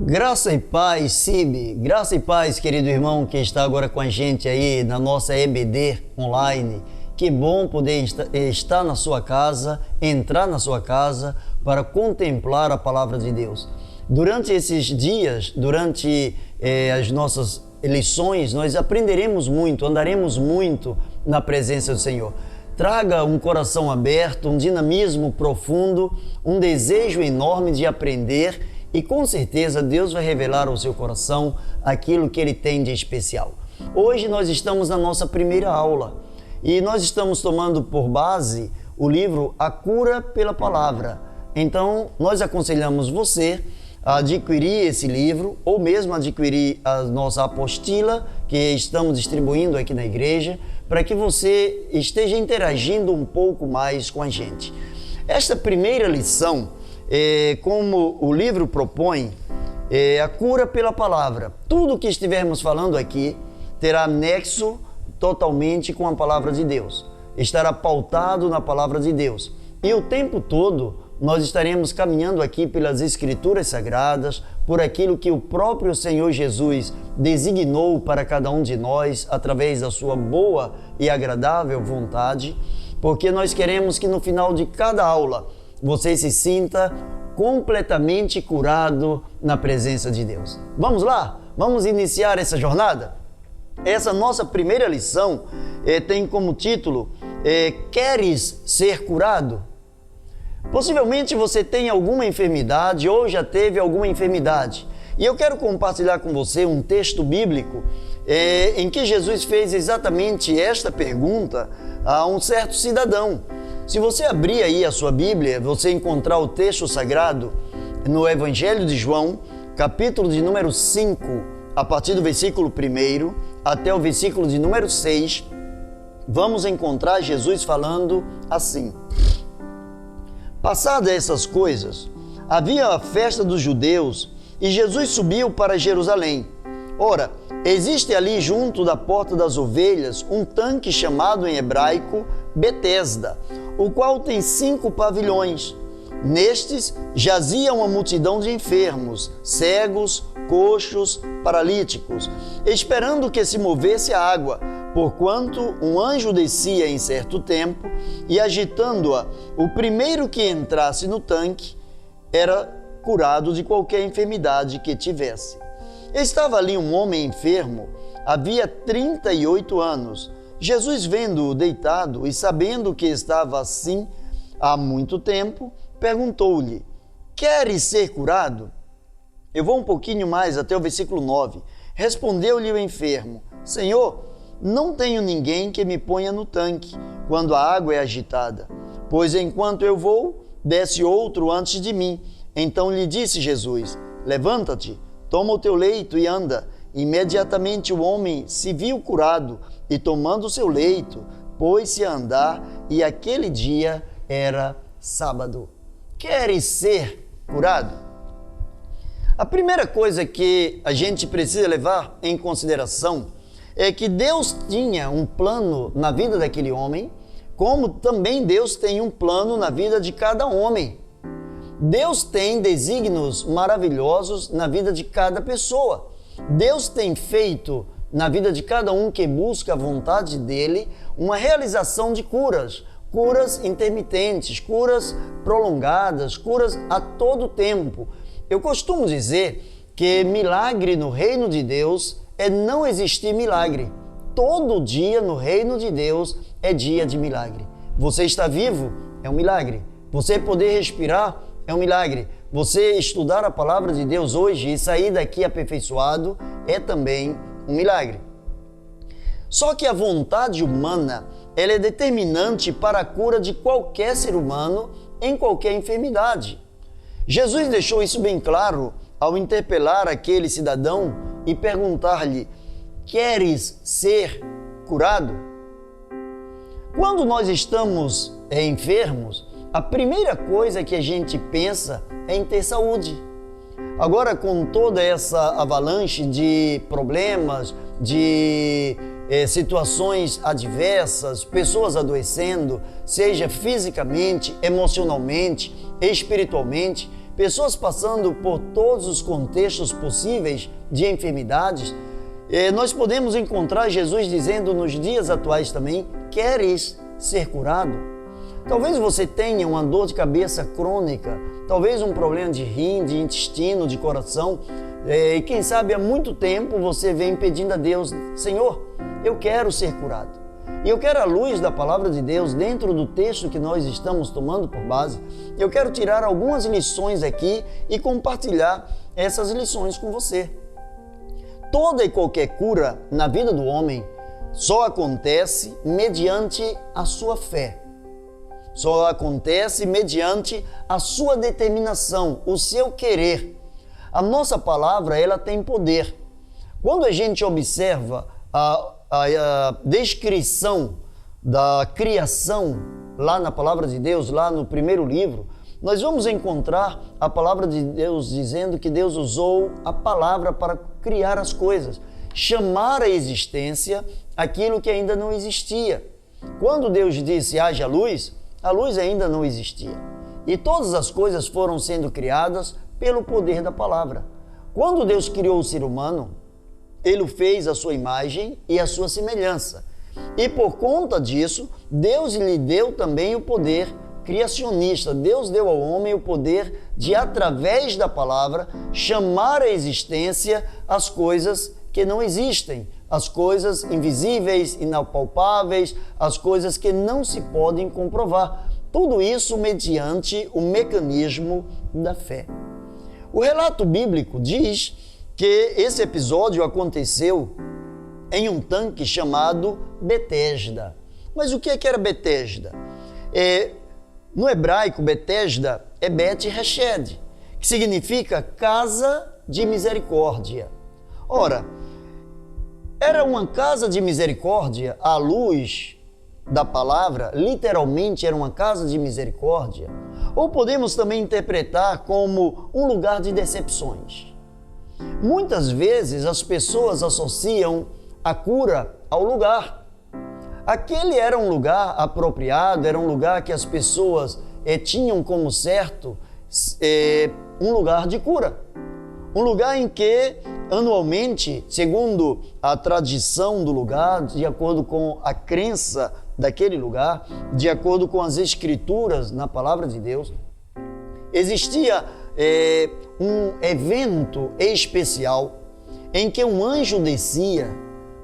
Graça e paz, Sibe. Graça e paz, querido irmão que está agora com a gente aí na nossa EBD online. Que bom poder estar na sua casa, entrar na sua casa para contemplar a palavra de Deus. Durante esses dias, durante as nossas lições, nós aprenderemos muito, andaremos muito na presença do Senhor. Traga um coração aberto, um dinamismo profundo, um desejo enorme de aprender e com certeza Deus vai revelar ao seu coração aquilo que Ele tem de especial. Hoje nós estamos na nossa primeira aula e nós estamos tomando por base o livro A Cura pela Palavra. Então nós aconselhamos você a adquirir esse livro ou mesmo adquirir a nossa apostila que estamos distribuindo aqui na igreja para que você esteja interagindo um pouco mais com a gente. Esta primeira lição, como o livro propõe, a cura pela palavra. Tudo o que estivermos falando aqui terá nexo totalmente com a palavra de Deus. Estará pautado na palavra de Deus. E o tempo todo nós estaremos caminhando aqui pelas Escrituras Sagradas, por aquilo que o próprio Senhor Jesus designou para cada um de nós através da sua boa e agradável vontade, porque nós queremos que no final de cada aula você se sinta completamente curado na presença de Deus. Vamos lá? Vamos iniciar essa jornada? Essa nossa primeira lição tem como título Queres ser curado? Possivelmente você tem alguma enfermidade ou já teve alguma enfermidade. E eu quero compartilhar com você um texto bíblico em que Jesus fez exatamente esta pergunta a um certo cidadão. Se você abrir aí a sua Bíblia, você encontrar o texto sagrado no Evangelho de João, capítulo de número 5, a partir do versículo 1 até o versículo de número 6, vamos encontrar Jesus falando assim: Passadas essas coisas, havia a festa dos judeus e Jesus subiu para Jerusalém. Ora, existe ali junto da porta das ovelhas um tanque chamado em hebraico Betesda, o qual tem 5 pavilhões. Nestes jazia uma multidão de enfermos, cegos, coxos, paralíticos, esperando que se movesse a água, porquanto um anjo descia em certo tempo e, agitando-a, o primeiro que entrasse no tanque era curado de qualquer enfermidade que tivesse. Estava ali um homem enfermo, havia 38 anos. Jesus, vendo-o deitado e sabendo que estava assim há muito tempo, perguntou-lhe: Queres ser curado? Eu vou um pouquinho mais até o versículo 9. Respondeu-lhe o enfermo: Senhor, não tenho ninguém que me ponha no tanque quando a água é agitada, pois enquanto eu vou, desce outro antes de mim. Então lhe disse Jesus: Levanta-te, toma o teu leito e anda. Imediatamente o homem se viu curado e, tomando o seu leito, pôs-se a andar, e aquele dia era sábado. Queres ser curado? A primeira coisa que a gente precisa levar em consideração é que Deus tinha um plano na vida daquele homem, como também Deus tem um plano na vida de cada homem. Deus tem desígnios maravilhosos na vida de cada pessoa. Deus tem feito na vida de cada um que busca a vontade dele uma realização de curas, curas intermitentes, curas prolongadas, curas a todo tempo. Eu costumo dizer que milagre no reino de Deus é não existir milagre. Todo dia no reino de Deus é dia de milagre. Você está vivo é um milagre. Você poder respirar é um milagre. Você estudar a palavra de Deus hoje e sair daqui aperfeiçoado é também um milagre. Só que a vontade humana, ela é determinante para a cura de qualquer ser humano em qualquer enfermidade. Jesus deixou isso bem claro ao interpelar aquele cidadão e perguntar-lhe: Queres ser curado? Quando nós estamos enfermos, a primeira coisa que a gente pensa é em ter saúde. Agora, com toda essa avalanche de problemas, de situações adversas, pessoas adoecendo, seja fisicamente, emocionalmente, espiritualmente, pessoas passando por todos os contextos possíveis de enfermidades, nós podemos encontrar Jesus dizendo nos dias atuais também: queres ser curado? Talvez você tenha uma dor de cabeça crônica, talvez um problema de rim, de intestino, de coração, e quem sabe há muito tempo você vem pedindo a Deus: Senhor, eu quero ser curado. E eu quero, à luz da palavra de Deus, dentro do texto que nós estamos tomando por base, eu quero tirar algumas lições aqui e compartilhar essas lições com você. Toda e qualquer cura na vida do homem só acontece mediante a sua fé. Só acontece mediante a sua determinação, o seu querer. A nossa palavra, ela tem poder. Quando a gente observa a descrição da criação lá na palavra de Deus, lá no primeiro livro, nós vamos encontrar a palavra de Deus dizendo que Deus usou a palavra para criar as coisas, chamar à existência aquilo que ainda não existia. Quando Deus disse haja luz, a luz ainda não existia. E todas as coisas foram sendo criadas pelo poder da palavra. Quando Deus criou o ser humano, Ele o fez à sua imagem e à sua semelhança. E por conta disso, Deus lhe deu também o poder criacionista. Deus deu ao homem o poder de, através da palavra, chamar à existência as coisas que não existem, as coisas invisíveis, inapalpáveis, as coisas que não se podem comprovar. Tudo isso mediante o mecanismo da fé. O relato bíblico diz que esse episódio aconteceu em um tanque chamado Betesda. Mas o que era Betesda? No hebraico, Betesda é Bet Hesed, que significa casa de misericórdia. Ora, era uma casa de misericórdia à luz da palavra, literalmente era uma casa de misericórdia, ou podemos também interpretar como um lugar de decepções. Muitas vezes as pessoas associam a cura ao lugar. Aquele era um lugar apropriado, era um lugar que as pessoas tinham como certo um lugar de cura. Um lugar em que, anualmente, segundo a tradição do lugar, de acordo com a crença daquele lugar, de acordo com as escrituras na palavra de Deus, existia um evento especial em que um anjo descia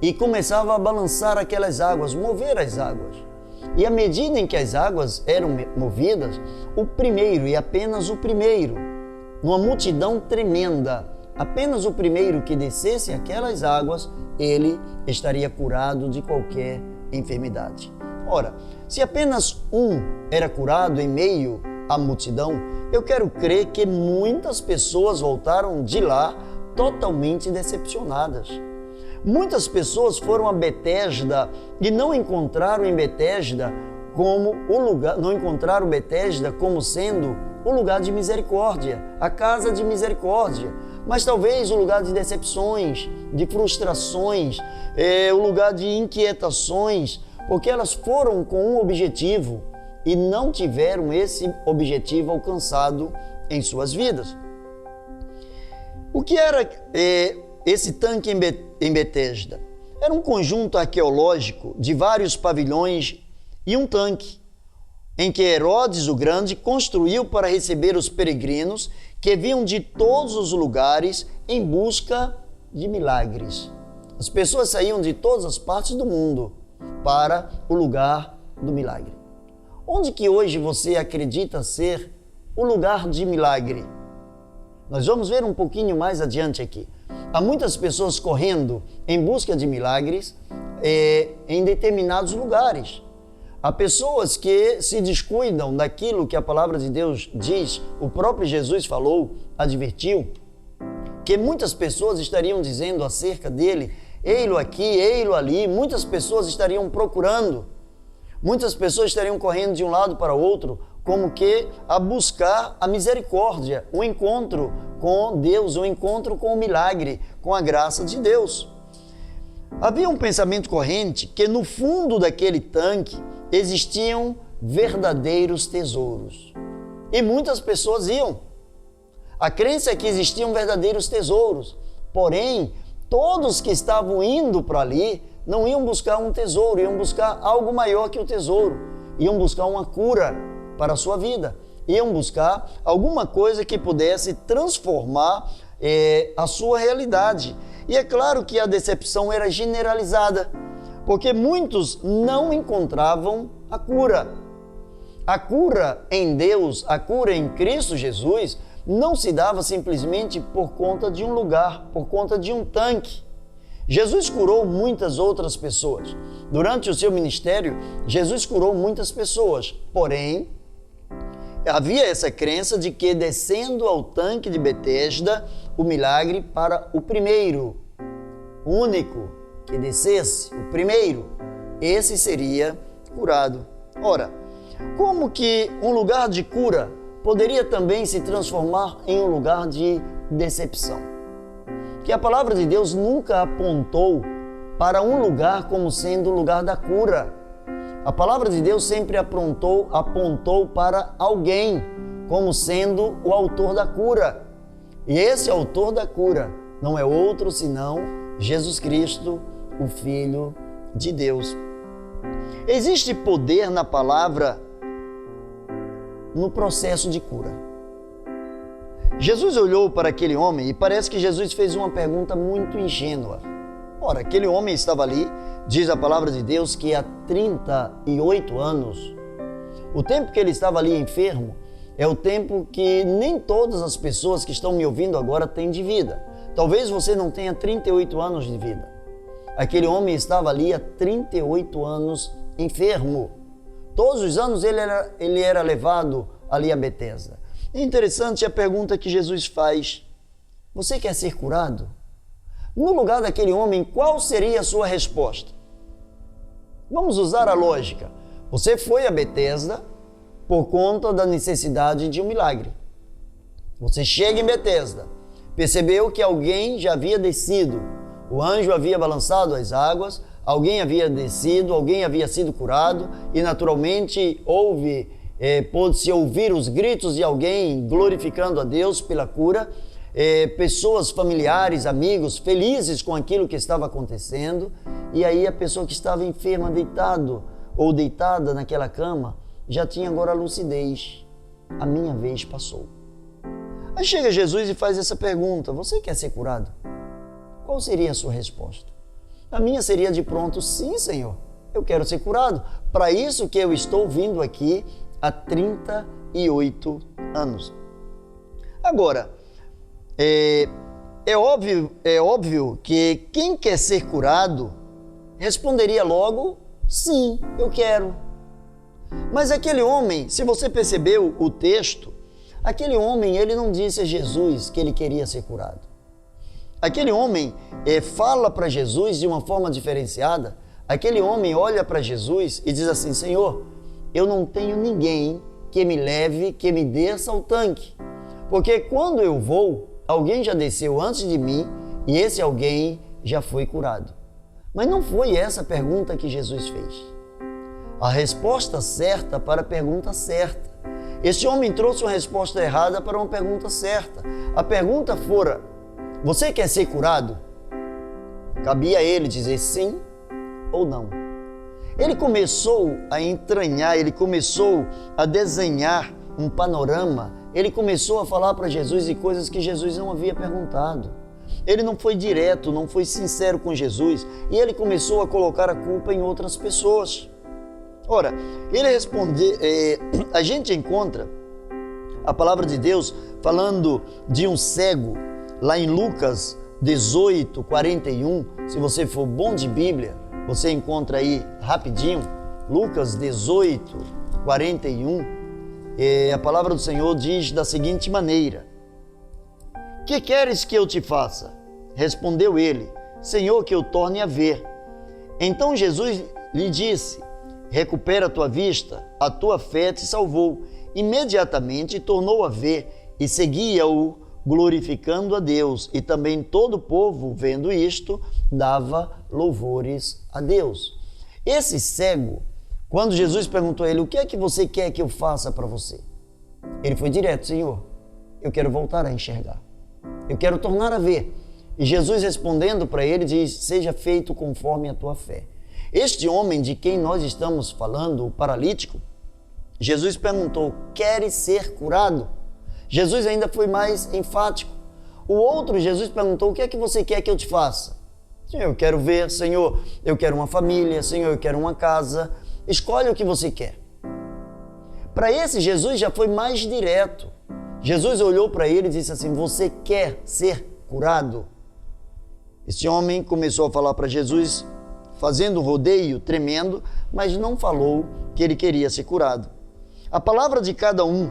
e começava a balançar aquelas águas, mover as águas. E à medida em que as águas eram movidas, o primeiro, e apenas o primeiro, numa multidão tremenda, apenas o primeiro que descesse aquelas águas, ele estaria curado de qualquer enfermidade. Ora, se apenas um era curado em meio à multidão, eu quero crer que muitas pessoas voltaram de lá totalmente decepcionadas. Muitas pessoas foram a Betesda e não encontraram em Betesda como o lugar, não encontraram Betesda como sendo o lugar de misericórdia, a casa de misericórdia, mas talvez o lugar de decepções, de frustrações, o lugar de inquietações, porque elas foram com um objetivo e não tiveram esse objetivo alcançado em suas vidas. O que era esse tanque em Betesda? Era um conjunto arqueológico de vários pavilhões e um tanque em que Herodes o Grande construiu para receber os peregrinos que vinham de todos os lugares em busca de milagres. As pessoas saíam de todas as partes do mundo para o lugar do milagre. Onde que hoje você acredita ser o lugar de milagre? Nós vamos ver um pouquinho mais adiante aqui. Há muitas pessoas correndo em busca de milagres em determinados lugares. Há pessoas que se descuidam daquilo que a palavra de Deus diz, o próprio Jesus falou, advertiu, que muitas pessoas estariam dizendo acerca dele, ei-lo aqui, ei-lo ali, muitas pessoas estariam procurando, muitas pessoas estariam correndo de um lado para o outro, como que a buscar a misericórdia, o encontro com Deus, o encontro com o milagre, com a graça de Deus. Havia um pensamento corrente que no fundo daquele tanque existiam verdadeiros tesouros. E muitas pessoas iam. A crença é que existiam verdadeiros tesouros. Porém, todos que estavam indo para ali não iam buscar um tesouro, iam buscar algo maior que o tesouro. Iam buscar uma cura para a sua vida. Iam buscar alguma coisa que pudesse transformar a sua realidade. E é claro que a decepção era generalizada, porque muitos não encontravam a cura. A cura em Deus, a cura em Cristo Jesus, não se dava simplesmente por conta de um lugar, por conta de um tanque. Jesus curou muitas outras pessoas. Durante o seu ministério, Jesus curou muitas pessoas. Porém, havia essa crença de que descendo ao tanque de Betesda, o milagre para o primeiro, o único que descesse, o primeiro, esse seria curado. Ora, como que um lugar de cura poderia também se transformar em um lugar de decepção? Que a palavra de Deus nunca apontou para um lugar como sendo o lugar da cura. A palavra de Deus sempre apontou para alguém como sendo o autor da cura. E esse autor da cura não é outro senão Jesus Cristo, o Filho de Deus. Existe poder na palavra no processo de cura. Jesus olhou para aquele homem e parece que Jesus fez uma pergunta muito ingênua. Ora, aquele homem estava ali, diz a palavra de Deus, que há 38 anos. O tempo que ele estava ali enfermo é o tempo que nem todas as pessoas que estão me ouvindo agora têm de vida. Talvez você não tenha 38 anos de vida. Aquele homem estava ali há 38 anos enfermo. Todos os anos ele era levado ali a Betesda. É interessante a pergunta que Jesus faz: você quer ser curado? No lugar daquele homem, qual seria a sua resposta? Vamos usar a lógica. Você foi a Betesda por conta da necessidade de um milagre. Você chega em Betesda, percebeu que alguém já havia descido, o anjo havia balançado as águas, alguém havia descido, alguém havia sido curado e naturalmente pôde-se ouvir os gritos de alguém glorificando a Deus pela cura, pessoas, familiares, amigos, felizes com aquilo que estava acontecendo, e aí a pessoa que estava enferma, deitado ou deitada naquela cama, já tinha agora lucidez. A minha vez passou. Aí chega Jesus e faz essa pergunta: você quer ser curado? Qual seria a sua resposta? A minha seria de pronto: sim, Senhor, eu quero ser curado. Para isso que eu estou vindo aqui há 38 anos. Agora, é óbvio que quem quer ser curado responderia logo: sim, eu quero. Mas aquele homem, se você percebeu o texto, aquele homem, ele não disse a Jesus que ele queria ser curado. Aquele homem fala para Jesus de uma forma diferenciada. Aquele homem olha para Jesus e diz assim: Senhor, eu não tenho ninguém que me leve, que me desça ao tanque. Porque quando eu vou, alguém já desceu antes de mim e esse alguém já foi curado. Mas não foi essa a pergunta que Jesus fez. A resposta certa para a pergunta certa. Esse homem trouxe uma resposta errada para uma pergunta certa. A pergunta fora: você quer ser curado? Cabia a ele dizer sim ou não. Ele começou a entranhar, ele começou a desenhar um panorama, ele começou a falar para Jesus de coisas que Jesus não havia perguntado. Ele não foi direto, não foi sincero com Jesus e ele começou a colocar a culpa em outras pessoas. Ora, ele respondeu, a gente encontra a palavra de Deus falando de um cego, lá em Lucas 18, 41, se você for bom de Bíblia, você encontra aí rapidinho, Lucas 18, 41, a palavra do Senhor diz da seguinte maneira: que queres que eu te faça? Respondeu ele: Senhor, que eu torne a ver. Então Jesus lhe disse: recupera a tua vista, a tua fé te salvou. Imediatamente tornou a ver e seguia-o, glorificando a Deus. E também todo o povo, vendo isto, dava louvores a Deus. Esse cego, quando Jesus perguntou a ele: o que é que você quer que eu faça para você? Ele foi direto: Senhor, eu quero voltar a enxergar. Eu quero tornar a ver. E Jesus respondendo para ele diz, seja feito conforme a tua fé. Este homem de quem nós estamos falando, o paralítico, Jesus perguntou, queres ser curado? Jesus ainda foi mais enfático. O outro, Jesus perguntou, o que é que você quer que eu te faça? Senhor, eu quero ver, Senhor, eu quero uma família, Senhor, eu quero uma casa. Escolhe o que você quer. Para esse, Jesus já foi mais direto. Jesus olhou para ele e disse assim, você quer ser curado? Esse homem começou a falar para Jesus, fazendo um rodeio tremendo, mas não falou que ele queria ser curado. A palavra de cada um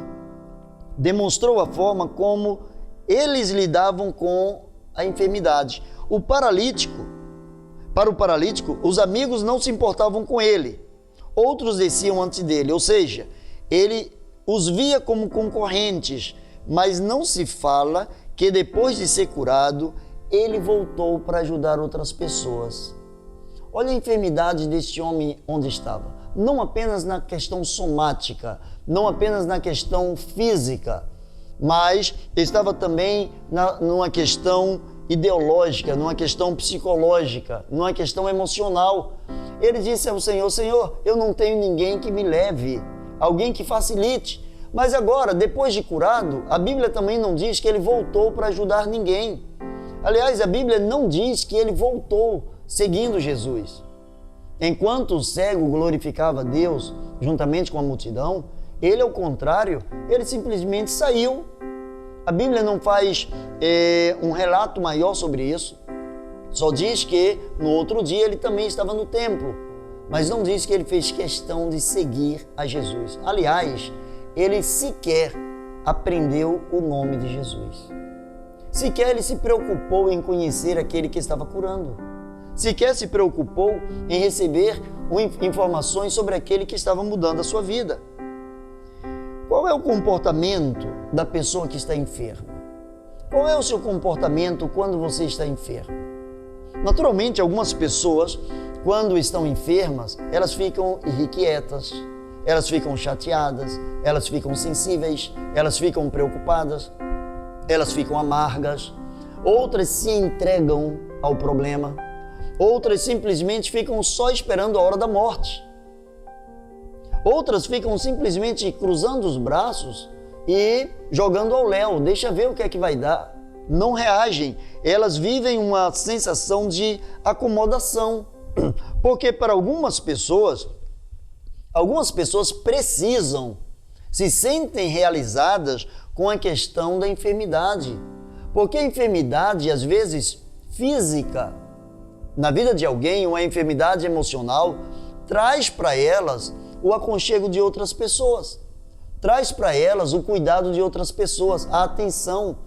demonstrou a forma como eles lidavam com a enfermidade. Para o paralítico, os amigos não se importavam com ele. Outros desciam antes dele, ou seja, ele os via como concorrentes, mas não se fala que depois de ser curado, ele voltou para ajudar outras pessoas. Olha a enfermidade deste homem onde estava. Não apenas na questão somática, não apenas na questão física, mas estava também numa questão ideológica, numa questão psicológica, numa questão emocional. Ele disse ao Senhor, Senhor, eu não tenho ninguém que me leve, alguém que facilite. Mas agora, depois de curado, a Bíblia também não diz que ele voltou para ajudar ninguém. Aliás, a Bíblia não diz que ele voltou seguindo Jesus. Enquanto o cego glorificava a Deus juntamente com a multidão, ele, ao contrário, ele simplesmente saiu. A Bíblia não faz um relato maior sobre isso. Só diz que no outro dia ele também estava no templo, mas não diz que ele fez questão de seguir a Jesus. Aliás, ele sequer aprendeu o nome de Jesus. Sequer ele se preocupou em conhecer aquele que estava curando. Sequer se preocupou em receber informações sobre aquele que estava mudando a sua vida. Qual é o comportamento da pessoa que está enferma? Qual é o seu comportamento quando você está enfermo? Naturalmente, algumas pessoas, quando estão enfermas, elas ficam irrequietas, elas ficam chateadas, elas ficam sensíveis, elas ficam preocupadas, elas ficam amargas. Outras se entregam ao problema. Outras simplesmente ficam só esperando a hora da morte. Outras ficam simplesmente cruzando os braços e jogando ao léu, deixa ver o que é que vai dar. Não reagem, elas vivem uma sensação de acomodação, porque para algumas pessoas precisam, se sentem realizadas com a questão da enfermidade, porque a enfermidade, às vezes física, na vida de alguém, uma enfermidade emocional, traz para elas o aconchego de outras pessoas, traz para elas o cuidado de outras pessoas, a atenção.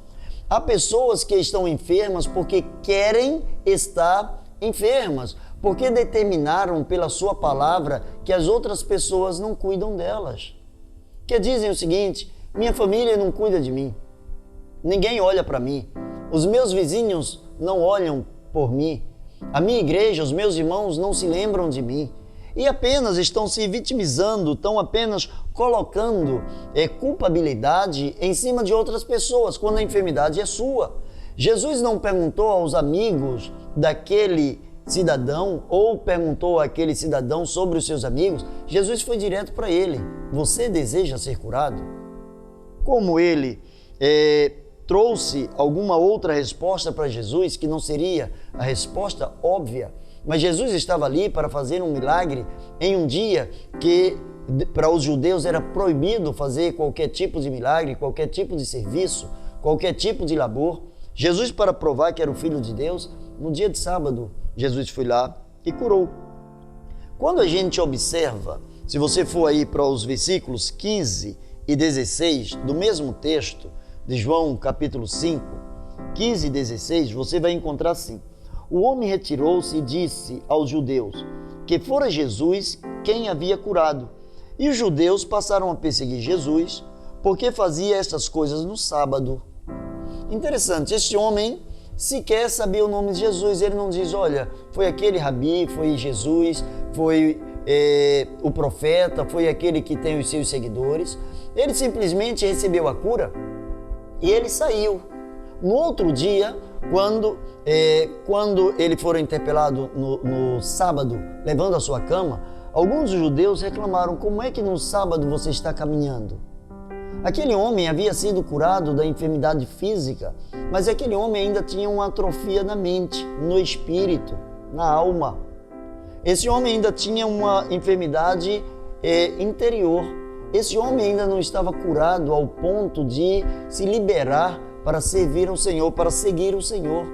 Há pessoas que estão enfermas porque querem estar enfermas, porque determinaram pela sua palavra que as outras pessoas não cuidam delas. Que dizem o seguinte, minha família não cuida de mim, ninguém olha para mim, os meus vizinhos não olham por mim, a minha igreja, os meus irmãos não se lembram de mim. E apenas estão se vitimizando, estão apenas colocando culpabilidade em cima de outras pessoas, quando a enfermidade é sua. Jesus não perguntou aos amigos daquele cidadão, ou perguntou àquele cidadão sobre os seus amigos. Jesus foi direto para ele. Você deseja ser curado? Como ele trouxe alguma outra resposta para Jesus, que não seria a resposta óbvia, mas Jesus estava ali para fazer um milagre em um dia que para os judeus era proibido fazer qualquer tipo de milagre, qualquer tipo de serviço, qualquer tipo de labor. Jesus, para provar que era o Filho de Deus, no dia de sábado, Jesus foi lá e curou. Quando a gente observa, se você for aí para os versículos 15 e 16 do mesmo texto de João capítulo 5, 15 e 16, você vai encontrar assim: o homem retirou-se e disse aos judeus que fora Jesus quem havia curado. E os judeus passaram a perseguir Jesus porque fazia estas coisas no sábado. Interessante, este homem sequer sabia o nome de Jesus. Ele não diz, olha, foi aquele rabi, foi Jesus, foi o profeta, foi aquele que tem os seus seguidores. Ele simplesmente recebeu a cura E ele saiu. No outro dia, quando ele for interpelado no sábado, levando a sua cama, alguns judeus reclamaram: como é que no sábado você está caminhando? Aquele homem havia sido curado da enfermidade física, mas aquele homem ainda tinha uma atrofia na mente, no espírito, na alma. Esse homem ainda tinha uma enfermidade interior. Esse homem ainda não estava curado ao ponto de se liberar para servir ao Senhor, para seguir o Senhor,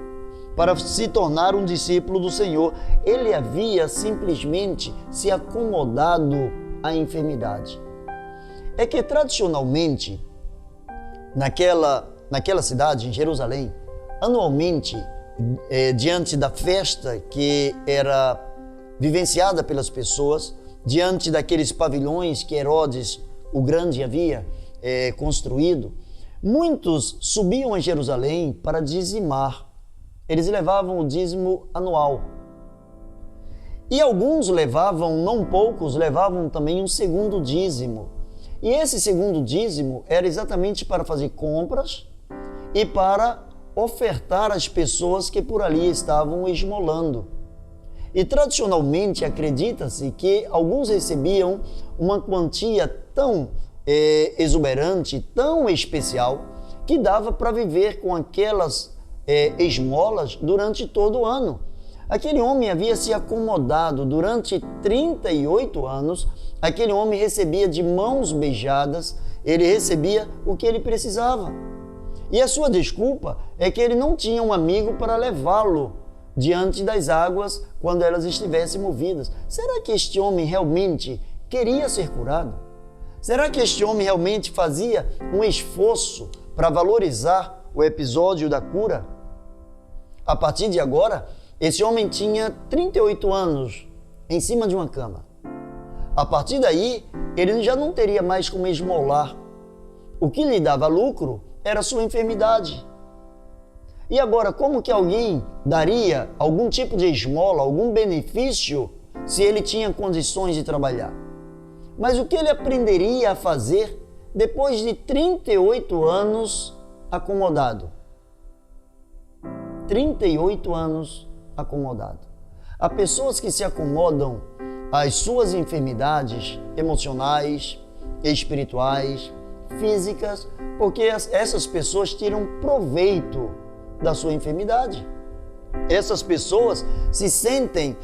para se tornar um discípulo do Senhor. Ele havia simplesmente se acomodado à enfermidade. É que tradicionalmente, naquela cidade, em Jerusalém, anualmente, diante da festa que era vivenciada pelas pessoas, diante daqueles pavilhões que Herodes o Grande havia construído, muitos subiam a Jerusalém para dizimar. Eles levavam o dízimo anual. E alguns levavam, não poucos, levavam também um segundo dízimo. E esse segundo dízimo era exatamente para fazer compras e para ofertar às pessoas que por ali estavam esmolando. E tradicionalmente acredita-se que alguns recebiam uma quantia tão exuberante, tão especial, que dava para viver com aquelas esmolas durante todo o ano. Aquele homem havia se acomodado durante 38 anos, aquele homem recebia de mãos beijadas, ele recebia o que ele precisava. E a sua desculpa é que ele não tinha um amigo para levá-lo diante das águas quando elas estivessem movidas. Será que este homem realmente queria ser curado? Será que este homem realmente fazia um esforço para valorizar o episódio da cura? A partir de agora, esse homem tinha 38 anos em cima de uma cama. A partir daí, ele já não teria mais como esmolar. O que lhe dava lucro era a sua enfermidade. E agora, como que alguém daria algum tipo de esmola, algum benefício, se ele tinha condições de trabalhar? Mas o que ele aprenderia a fazer depois de 38 anos acomodado? 38 anos acomodado. Há pessoas que se acomodam às suas enfermidades emocionais, espirituais, físicas, porque essas pessoas tiram proveito da sua enfermidade. Essas pessoas se sentem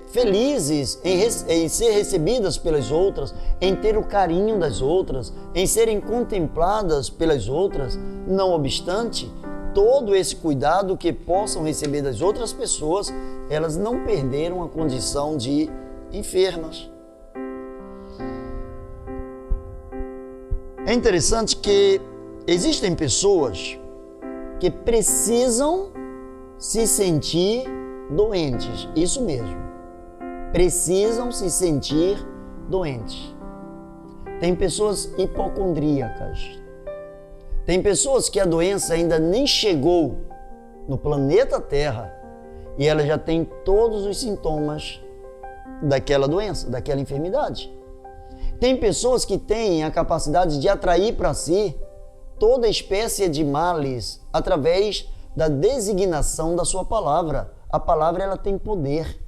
felizes em ser recebidas pelas outras, em ter o carinho das outras, em serem contempladas pelas outras. Não obstante, todo esse cuidado que possam receber das outras pessoas, elas não perderam a condição de enfermas. É interessante que existem pessoas que precisam se sentir doentes. Isso mesmo. Precisam se sentir doentes. Tem pessoas hipocondríacas. Tem pessoas que a doença ainda nem chegou no planeta Terra e ela já tem todos os sintomas daquela doença, daquela enfermidade. Tem pessoas que têm a capacidade de atrair para si toda espécie de males através da designação da sua palavra. A palavra, ela tem poder.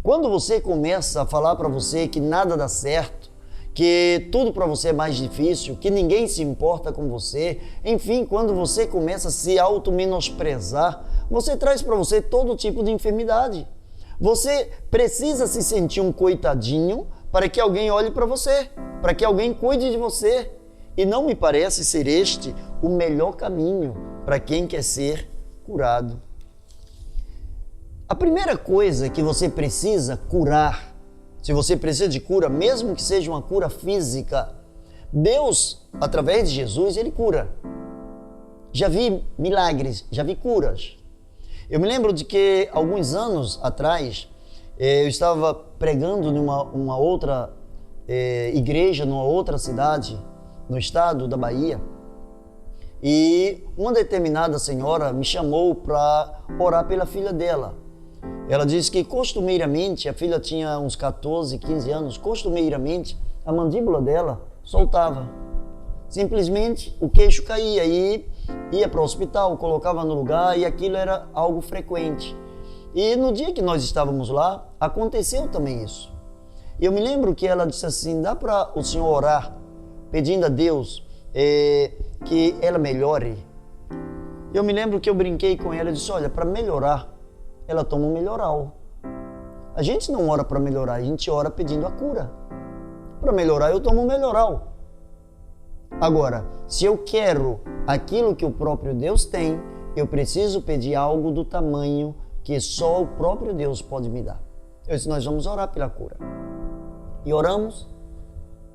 Quando você começa a falar para você que nada dá certo, que tudo para você é mais difícil, que ninguém se importa com você, enfim, quando você começa a se auto-menosprezar, você traz para você todo tipo de enfermidade. Você precisa se sentir um coitadinho para que alguém olhe para você, para que alguém cuide de você. E não me parece ser este o melhor caminho para quem quer ser curado. A primeira coisa que você precisa curar, se você precisa de cura, mesmo que seja uma cura física, Deus, através de Jesus, Ele cura. Já vi milagres, já vi curas. Eu me lembro de que alguns anos atrás, eu estava pregando numa outra igreja, numa outra cidade, no estado da Bahia, e uma determinada senhora me chamou para orar pela filha dela. Ela disse que costumeiramente, a filha tinha uns 14, 15 anos, costumeiramente a mandíbula dela soltava. Simplesmente o queixo caía e ia para o hospital, colocava no lugar e aquilo era algo frequente. E no dia que nós estávamos lá, aconteceu também isso. Eu me lembro que ela disse assim, dá para o senhor orar, pedindo a Deus que ela melhore. Eu me lembro que eu brinquei com ela e disse, olha, para melhorar, ela toma um melhoral. A gente não ora para melhorar, a gente ora pedindo a cura. Para melhorar, eu tomo um melhoral. Agora, se eu quero aquilo que o próprio Deus tem, eu preciso pedir algo do tamanho que só o próprio Deus pode me dar. Eu disse, nós vamos orar pela cura. E oramos.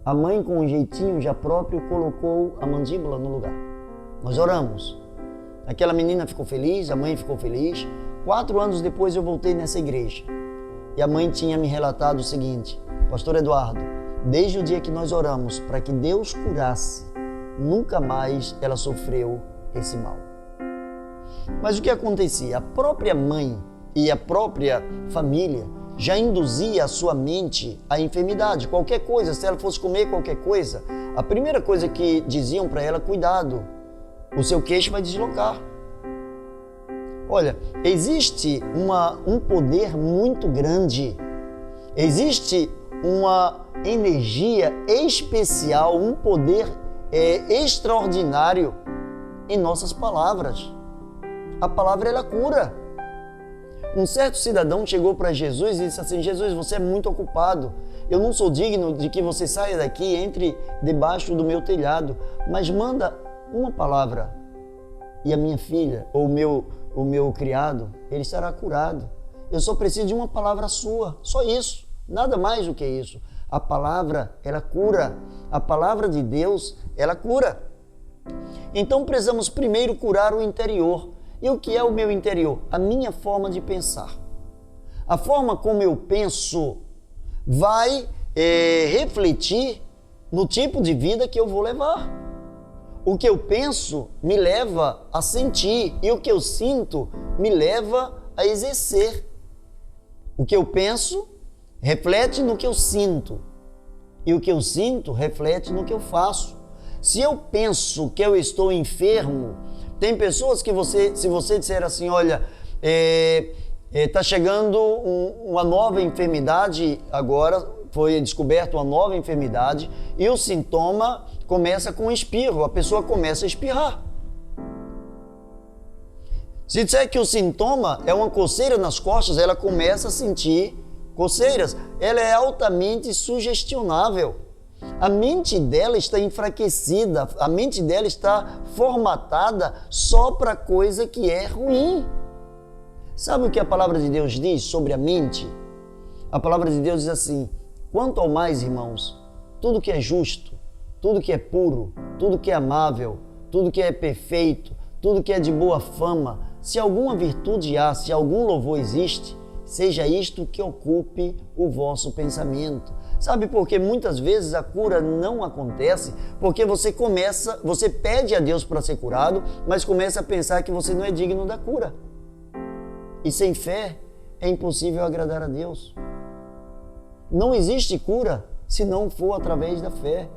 A mãe, com um jeitinho já próprio, colocou a mandíbula no lugar. Nós oramos. Aquela menina ficou feliz, a mãe ficou feliz. 4 anos depois eu voltei nessa igreja. E a mãe tinha me relatado o seguinte, Pastor Eduardo, desde o dia que nós oramos para que Deus curasse, nunca mais ela sofreu esse mal. Mas o que acontecia? A própria mãe e a própria família já induzia a sua mente à enfermidade. Qualquer coisa, se ela fosse comer qualquer coisa, a primeira coisa que diziam para ela, cuidado, o seu queixo vai deslocar. Olha, existe um poder muito grande, existe uma energia especial, um poder extraordinário em nossas palavras. A palavra, ela cura. Um certo cidadão chegou para Jesus e disse assim, Jesus, você é muito ocupado, eu não sou digno de que você saia daqui e entre debaixo do meu telhado, mas manda uma palavra e a minha filha, ou o meu criado, ele estará curado. Eu só preciso de uma palavra sua, só isso, nada mais do que isso. A palavra, ela cura. A palavra de Deus, ela cura. Então precisamos primeiro curar o interior. E o que é o meu interior? A minha forma de pensar. A forma como eu penso vai refletir no tipo de vida que eu vou levar. O que eu penso me leva a sentir e o que eu sinto me leva a exercer. O que eu penso reflete no que eu sinto e o que eu sinto reflete no que eu faço. Se eu penso que eu estou enfermo, tem pessoas que se você disser assim, olha, está chegando uma nova enfermidade agora, foi descoberta uma nova enfermidade e o sintoma começa com espirro, a pessoa começa a espirrar. Se disser que o sintoma é uma coceira nas costas, ela começa a sentir coceiras. Ela é altamente sugestionável. A mente dela está enfraquecida, a mente dela está formatada só para coisa que é ruim. Sabe o que a palavra de Deus diz sobre a mente? A palavra de Deus diz assim, quanto ao mais, irmãos, tudo que é justo, tudo que é puro, tudo que é amável, tudo que é perfeito, tudo que é de boa fama, se alguma virtude há, se algum louvor existe, seja isto que ocupe o vosso pensamento. Sabe por que muitas vezes a cura não acontece? Porque você pede a Deus para ser curado, mas começa a pensar que você não é digno da cura. E sem fé é impossível agradar a Deus. Não existe cura se não for através da fé.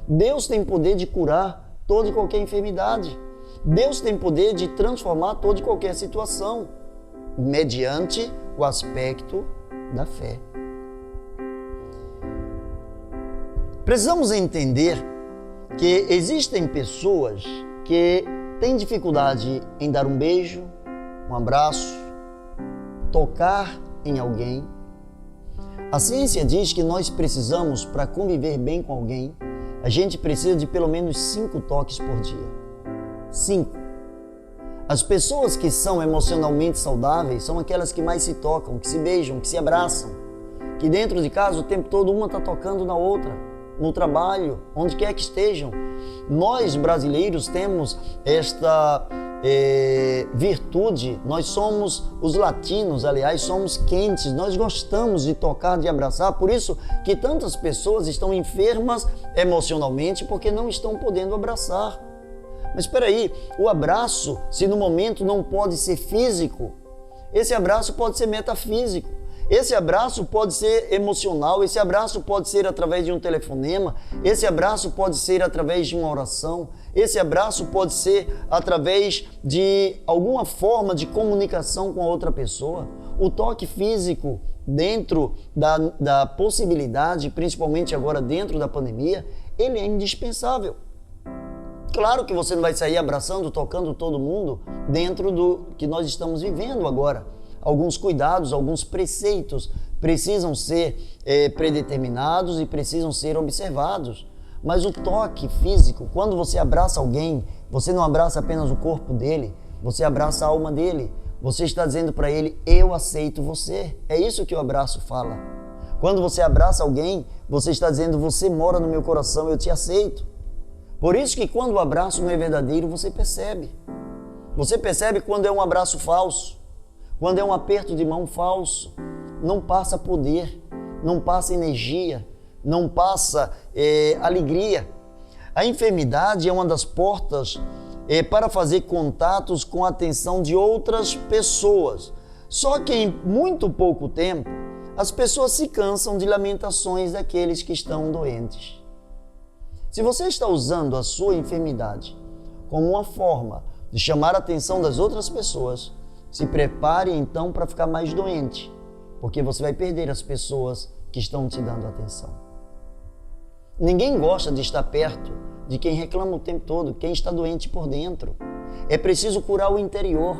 Deus tem poder de curar toda e qualquer enfermidade. Deus tem poder de transformar toda e qualquer situação, mediante o aspecto da fé. Precisamos entender que existem pessoas que têm dificuldade em dar um beijo, um abraço, tocar em alguém. A ciência diz que nós precisamos, para conviver bem com alguém, a gente precisa de pelo menos 5 toques por dia. 5. As pessoas que são emocionalmente saudáveis são aquelas que mais se tocam, que se beijam, que se abraçam, que dentro de casa o tempo todo uma está tocando na outra, no trabalho, onde quer que estejam. Nós brasileiros temos esta virtude, nós somos os latinos, aliás, somos quentes, nós gostamos de tocar, de abraçar, por isso que tantas pessoas estão enfermas emocionalmente porque não estão podendo abraçar. Mas espera aí, o abraço, se no momento não pode ser físico, esse abraço pode ser metafísico. Esse abraço pode ser emocional, esse abraço pode ser através de um telefonema, esse abraço pode ser através de uma oração, esse abraço pode ser através de alguma forma de comunicação com a outra pessoa. O toque físico, dentro da possibilidade, principalmente agora dentro da pandemia, ele é indispensável. Claro que você não vai sair abraçando, tocando todo mundo dentro do que nós estamos vivendo agora. Alguns cuidados, alguns preceitos precisam ser predeterminados e precisam ser observados. Mas o toque físico, quando você abraça alguém, você não abraça apenas o corpo dele, você abraça a alma dele. Você está dizendo para ele, eu aceito você. É isso que o abraço fala. Quando você abraça alguém, você está dizendo, você mora no meu coração, eu te aceito. Por isso que quando o abraço não é verdadeiro, você percebe. Você percebe quando é um abraço falso, quando é um aperto de mão falso. Não passa poder, não passa energia, não passa alegria. A enfermidade é uma das portas para fazer contatos com a atenção de outras pessoas. Só que em muito pouco tempo, as pessoas se cansam de lamentações daqueles que estão doentes. Se você está usando a sua enfermidade como uma forma de chamar a atenção das outras pessoas, se prepare então para ficar mais doente, porque você vai perder as pessoas que estão te dando atenção. Ninguém gosta de estar perto de quem reclama o tempo todo, quem está doente por dentro. É preciso curar o interior,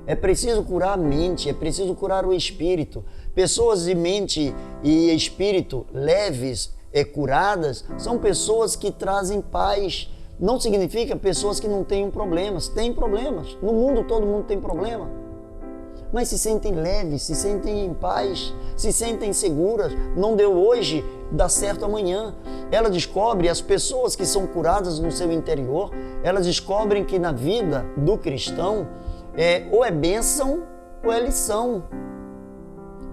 é preciso curar a mente, é preciso curar o espírito. Pessoas de mente e espírito leves, curadas, são pessoas que trazem paz. Não significa pessoas que não tenham problemas. Tem problemas. No mundo todo mundo tem problema. Mas se sentem leves, se sentem em paz, se sentem seguras. Não deu hoje, dá certo amanhã. Ela descobre, as pessoas que são curadas no seu interior, elas descobrem que na vida do cristão ou é bênção ou é lição.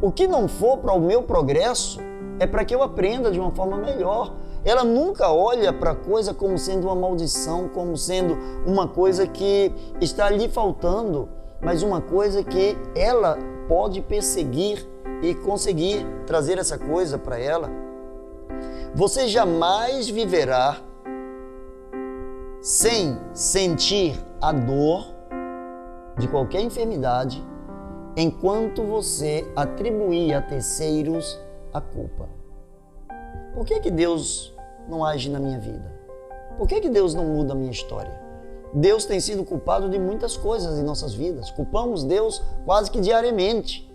O que não for para o meu progresso é para que eu aprenda de uma forma melhor. Ela nunca olha para a coisa como sendo uma maldição, como sendo uma coisa que está lhe faltando, mas uma coisa que ela pode perseguir e conseguir trazer essa coisa para ela. Você jamais viverá sem sentir a dor de qualquer enfermidade enquanto você atribuir a terceiros a culpa. Por que Deus não age na minha vida? Por que Deus não muda a minha história? Deus tem sido culpado de muitas coisas em nossas vidas. Culpamos Deus quase que diariamente.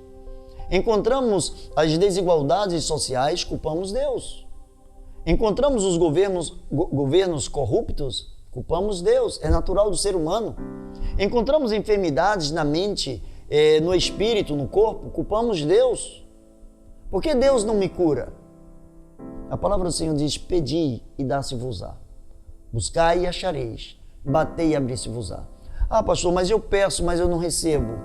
Encontramos as desigualdades sociais, culpamos Deus. Encontramos os governos corruptos, culpamos Deus. É natural do ser humano. Encontramos enfermidades na mente, no espírito, no corpo, culpamos Deus. Por que Deus não me cura? A palavra do Senhor diz, pedi e dá-se-vos-á. Buscai e achareis. Batei e abri-se-vos-á. Ah, pastor, mas eu peço, mas eu não recebo.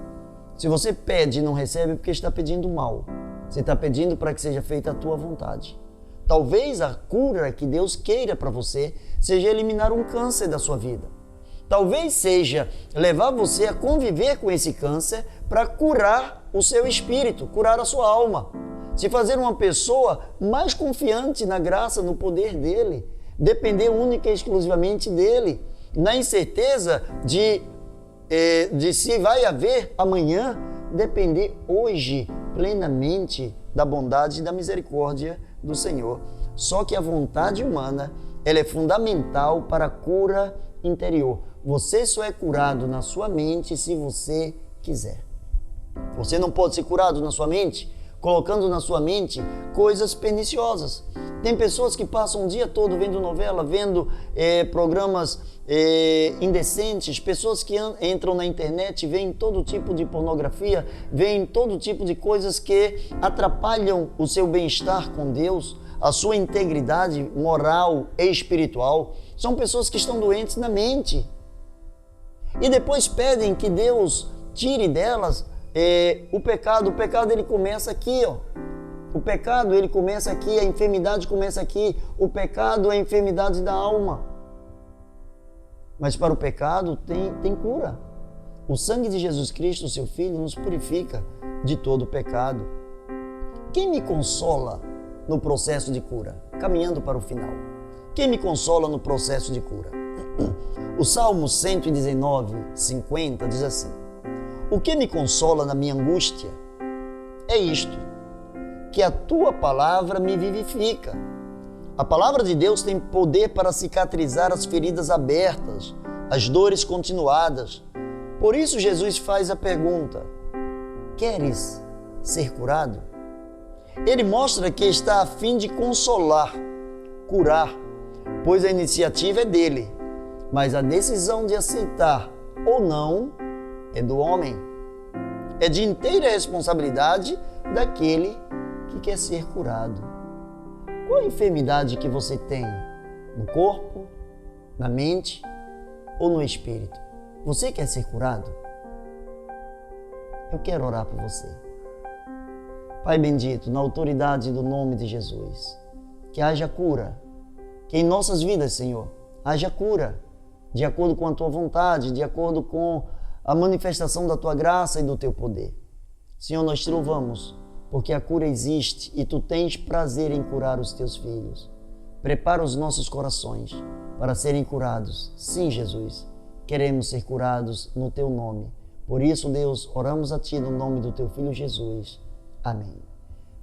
Se você pede e não recebe, é porque está pedindo mal. Você está pedindo para que seja feita a tua vontade. Talvez a cura que Deus queira para você seja eliminar um câncer da sua vida. Talvez seja levar você a conviver com esse câncer para curar o seu espírito, curar a sua alma. Se fazer uma pessoa mais confiante na graça, no poder dele, depender única e exclusivamente dele, na incerteza de se vai haver amanhã, depender hoje plenamente da bondade e da misericórdia do Senhor. Só que a vontade humana, ela é fundamental para a cura interior. Você só é curado na sua mente se você quiser. Você não pode ser curado na sua mente colocando na sua mente coisas perniciosas. Tem pessoas que passam o dia todo vendo novela, vendo programas indecentes, pessoas que entram na internet, veem todo tipo de pornografia, veem todo tipo de coisas que atrapalham o seu bem-estar com Deus, a sua integridade moral e espiritual. São pessoas que estão doentes na mente. E depois pedem que Deus tire delas o pecado. O pecado ele começa aqui, ó. O pecado ele começa aqui, a enfermidade começa aqui. O pecado é a enfermidade da alma. Mas para o pecado tem cura. O sangue de Jesus Cristo, seu Filho, nos purifica de todo o pecado. quem me consola no processo de cura? Caminhando para o final. Quem me consola no processo de cura? O Salmo 119, 50 diz assim: o que me consola na minha angústia é isto, que a tua palavra me vivifica. A palavra de Deus tem poder para cicatrizar as feridas abertas, as dores continuadas. Por isso Jesus faz a pergunta: queres ser curado? Ele mostra que está a fim de consolar, curar, pois a iniciativa é dele, mas a decisão de aceitar ou não é do homem. É de inteira responsabilidade daquele que quer ser curado. Qual a enfermidade que você tem? No corpo, na mente ou no espírito? Você quer ser curado? Eu quero orar por você. Pai bendito, na autoridade do nome de Jesus, que haja cura, que em nossas vidas, Senhor, haja cura, de acordo com a Tua vontade, de acordo com a manifestação da Tua graça e do Teu poder. Senhor, nós te louvamos, porque a cura existe e Tu tens prazer em curar os Teus filhos. Prepara os nossos corações para serem curados. Sim, Jesus, queremos ser curados no Teu nome. Por isso, Deus, oramos a Ti no nome do Teu Filho Jesus. Amém.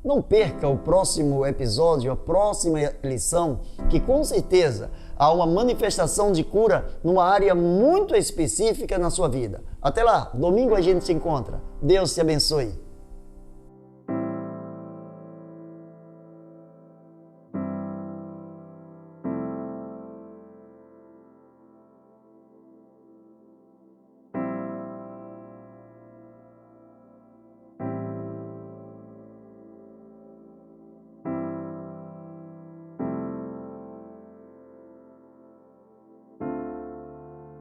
Não perca o próximo episódio, a próxima lição, que com certeza há uma manifestação de cura numa área muito específica na sua vida. Até lá, domingo a gente se encontra. Deus te abençoe.